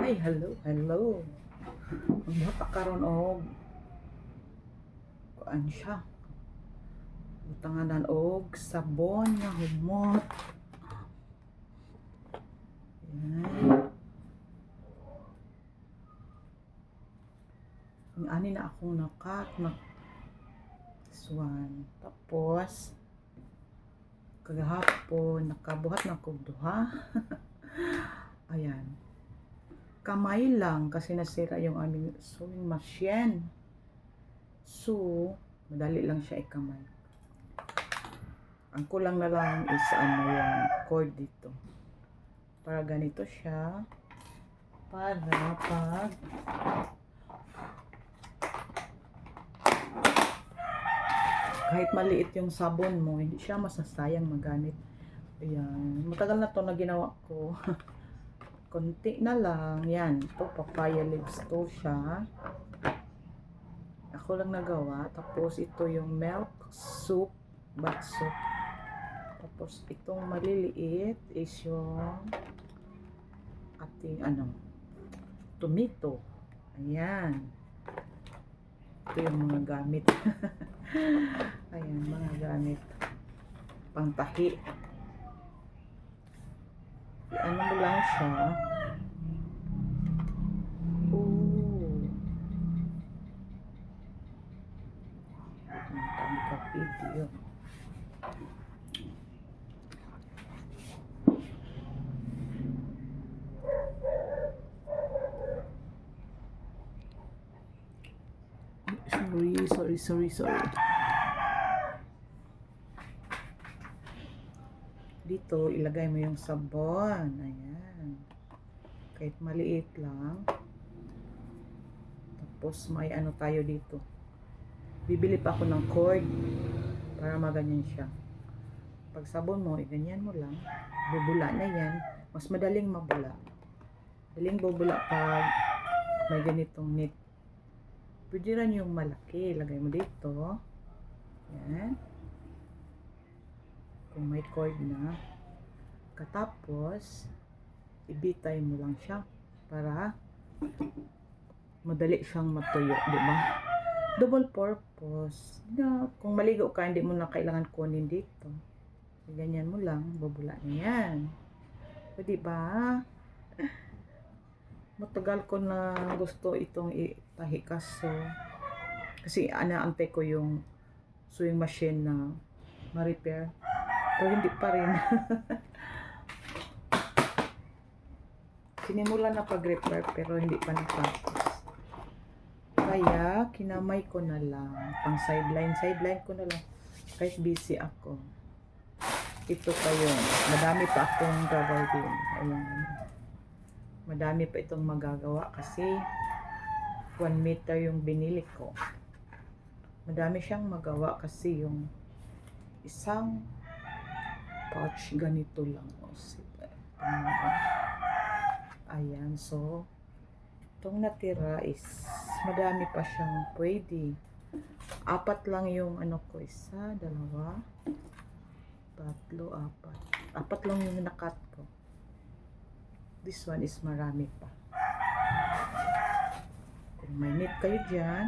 Hi, hello, hello. Buhat karon og kuan siya. Butanganan og sabon nga humot. Yan. Ani na akong nakat na swan. Tapos kagahapon nakabuhat na kog duha. Ayan. Kamay lang kasi nasira yung aming sewing machine. So, madali lang siya ikamay. Ang kulang na lang is yung cord dito. Para ganito siya. Para pag kahit maliit yung sabon mo, hindi siya masasayang magamit. Ayan. Matagal na to na ginawa ko. Konti na lang. Yan. Ito, papaya leaves to siya. Ako lang nagawa. Tapos, ito yung milk soup. Bath soup. Tapos, itong maliliit is yung ating, tomato. Ayan. Ito yung mga gamit. Ayan, mga gamit. Pangtahi. Ano mo lang siya. Ang ka-video. Sorry. Dito, ilagay mo yung sabon. Ayan. Kahit maliit lang. Tapos, may ano tayo dito. Bibili pa ako ng cord para maganyan siya. Pag sabon mo, ganyan mo lang. Bubula na yan. Mas madaling mabula. Madaling bubula pag may ganitong knit. Pwede rin yung malaki. Lagay mo dito. Yan. Kung may cord na. Katapos, ibitay mo lang siya para madali siyang matuyo, di ba? Double purpose. Kung maligo ka, hindi mo na kailangan kunin dito. Ganyan mo lang, bubula na yan. O, di ba? Matagal ko na gusto itong itahi kasi anaantay ko yung sewing machine na ma-repair. Pero hindi pa rin. Sinimulan na pag-repair pero hindi pa natapos. Kaya kinamay ko na lang. Pang sideline ko na lang. Kahit busy ako. Ito pa yun. Madami pa akong gagawin. Ayan. Madami pa itong magagawa kasi 1 meter yung binili ko. Madami siyang magawa kasi yung isang pouch ganito lang. Ayan, so itong natira is madami pa siyang pwede. 4 lang yung ano ko, 1, 2, 3, 4. 4 lang yung nakat ko. This one is marami pa. Kung may knit kayo dyan,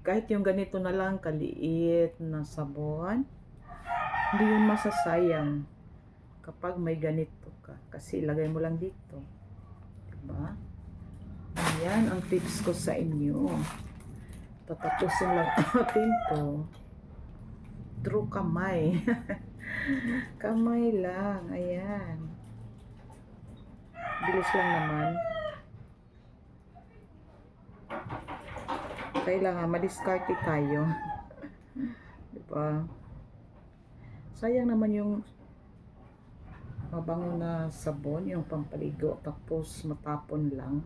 kahit yung ganito na lang kaliit na sabon, hindi yun masasayang kapag may ganito ka. Kasi ilagay mo lang dito. Diba? Ayan ang tips ko sa inyo. Tatapusin lang natin to. Through kamay. Kamay lang. Ayan. Bilis lang naman. Kailangan madiskarte tayo. Diba? Sayang naman yung mabango na sabon, yung pampaligo, tapos matapon lang.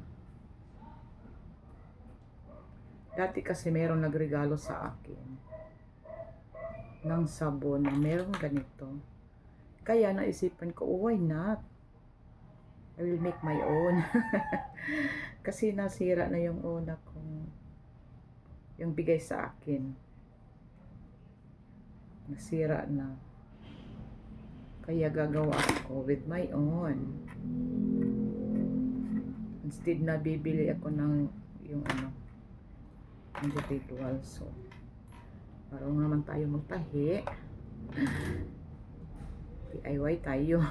Dati kasi meron nagregalo sa akin ng sabon na meron ganito. Kaya naisipan ko, oh, why not? I will make my own. Kasi nasira na yung una kong, yung bigay sa akin. Nasira na. Kaya gagawa ako with my own. Instead na bibili ako ng yung ano, individual. So, parang naman tayo magtahi. DIY tayo.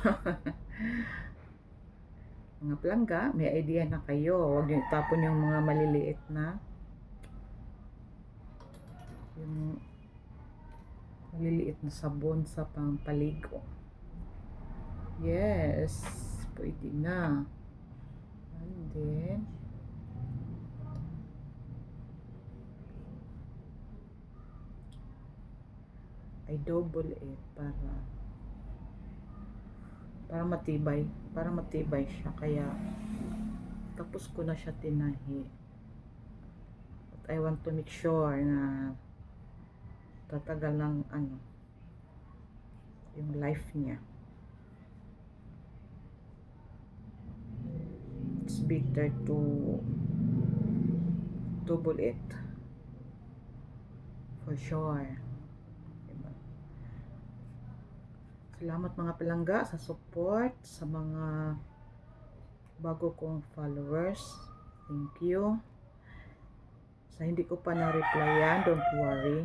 Mga palangga, may idea na kayo. Huwag niyo itapon yung mga maliliit na yung maliliit na sabon sa pampaligo. Yes, pwede na. And then, I double it para matibay siya. Kaya tapos ko na siya tinahi. But I want to make sure na tatagal ng ano yung life niya. It's better to double it for sure. Salamat mga palangga sa support, sa mga bago kong followers. Thank you. Sa hindi ko pa na-replyan, don't worry.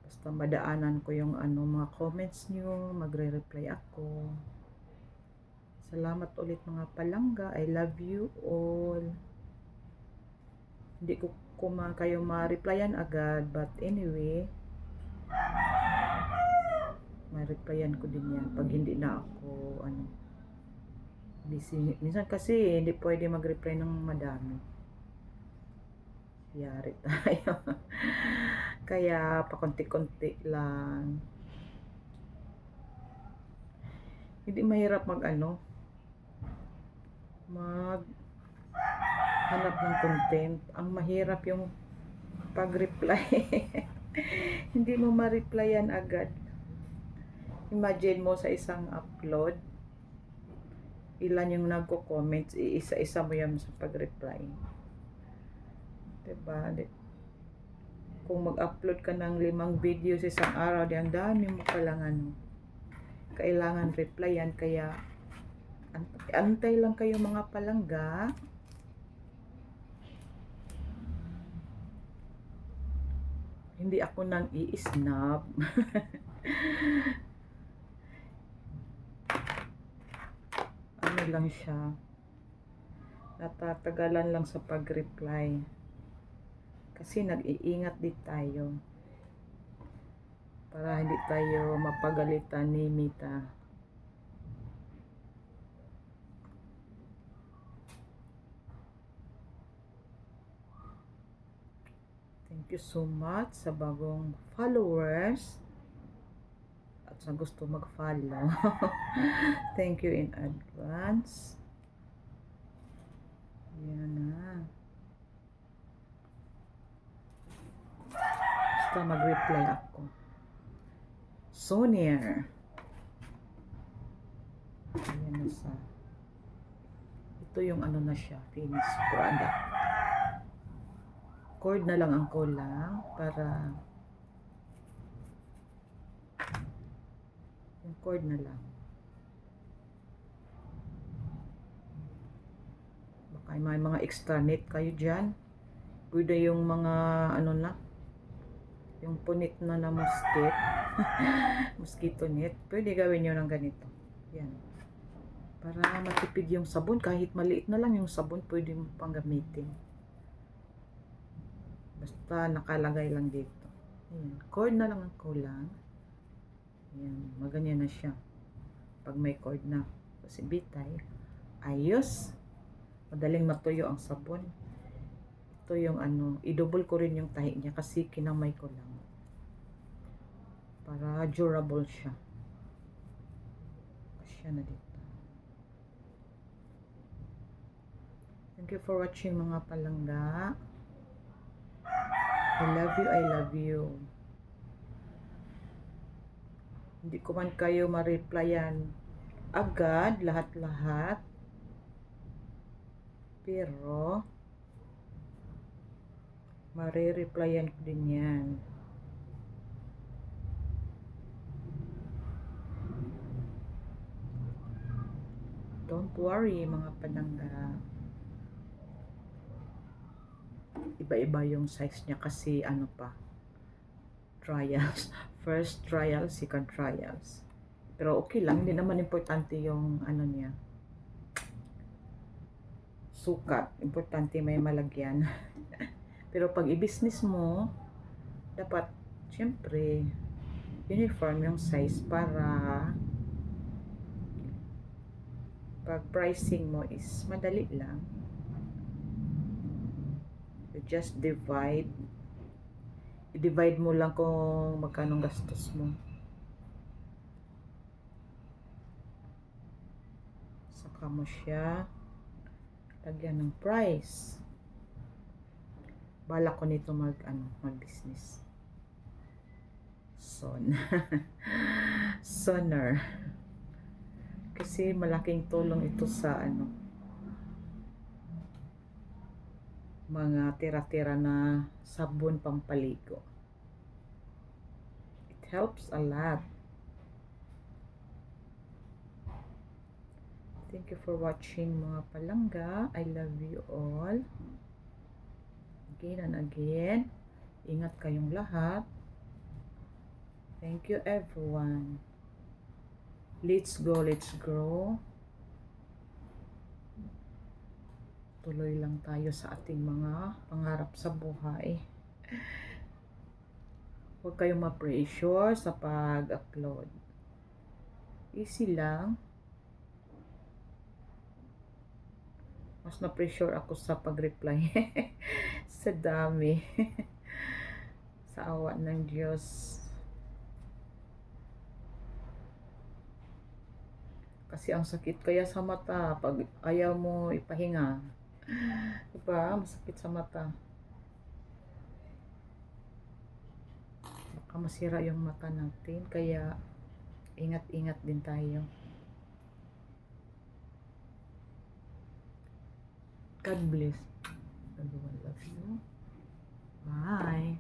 Basta madaanan ko yung ano, mga comments nyo, magre-reply ako. Salamat ulit mga palangga. I love you all. Hindi ko kayo ma-replyan agad, but anyway, ma-replyan ko din yan pag hindi na ako ano busy. Minsan kasi hindi pwede mag-reply ng madami, yari tayo. Kaya pakunti-kunti lang. Hindi mahirap mag hanap ng content. Ang mahirap yung pag-reply. Hindi mo ma-replyan agad. Imagine mo sa isang upload, ilan yung nagko-comments, isa-isa mo yan sa pag-reply. Diba? Kung mag-upload ka ng 5 videos sa isang araw, ang dami mo palang kailangan replyan. Kaya antay lang kayo mga palangga. Hindi ako nang i-snub. Ano lang siya, natatagalan lang sa pag-reply. Kasi nag-iingat din tayo. Para hindi tayo mapagalitan ni Mita. Thank you so much sa bagong followers at sa gusto mag-follow. Thank you in advance. Yan na. Basta mag-reply ako. So near. Yan na sa. Ito yung ano na siya, finished product. Cord na lang ang kulang para yung cord na lang. Baka may mga extra net kayo dyan. Pwede yung mga ano na, yung punit na mosquito net. Pwede gawin nyo ng ganito. Yan. Para matipid yung sabon. Kahit maliit na lang yung sabon, pwede mo pang gamitin. Basta nakalagay lang dito. Ayan. Cord na lang ang kulang. Ayan. Maganyan na siya. Pag may cord na. Kasi bitay. Ayos. Madaling matuyo ang sabon. Ito yung ano. I-double ko rin yung tahi niya. Kasi kinamay ko lang. Para durable siya. Siya na dito. Thank you for watching mga palangga. I love you, I love you. Hindi ko man kayo ma-replyan agad, lahat-lahat. Pero, mare-replyan ko din yan. Don't worry mga palangga. Iba-iba yung size niya kasi ano pa, trials. First trial, second trials. Pero okay lang, hindi naman importante yung ano niya. Sukat, importante may malagyan. Pero pag i-business mo, dapat syempre uniform yung size para pag pricing mo is madali lang. You just i-divide mo lang kung magkano gastos mo. Saka mo siya lagyan ng price. Bala ko nito mag-business. Sonar. Kasi malaking tulong ito sa mga tira-tira na sabon pampaligo. It helps a lot. Thank you for watching mga palangga. I love you all. Again and again. Ingat kayong lahat. Thank you everyone. Let's go, let's grow. Tuloy lang tayo sa ating mga pangarap sa buhay. Huwag kayong ma-pressure sa pag-upload. Easy lang. Mas na-pressure ako sa pag-reply. Sa dami. Sa awa ng Diyos. Kasi ang sakit kaya sa mata pag ayaw mo ipahinga. Diba? Masakit sa mata. Baka masira yung mata natin. Kaya ingat-ingat din tayo. God bless. Everyone loves you. Bye.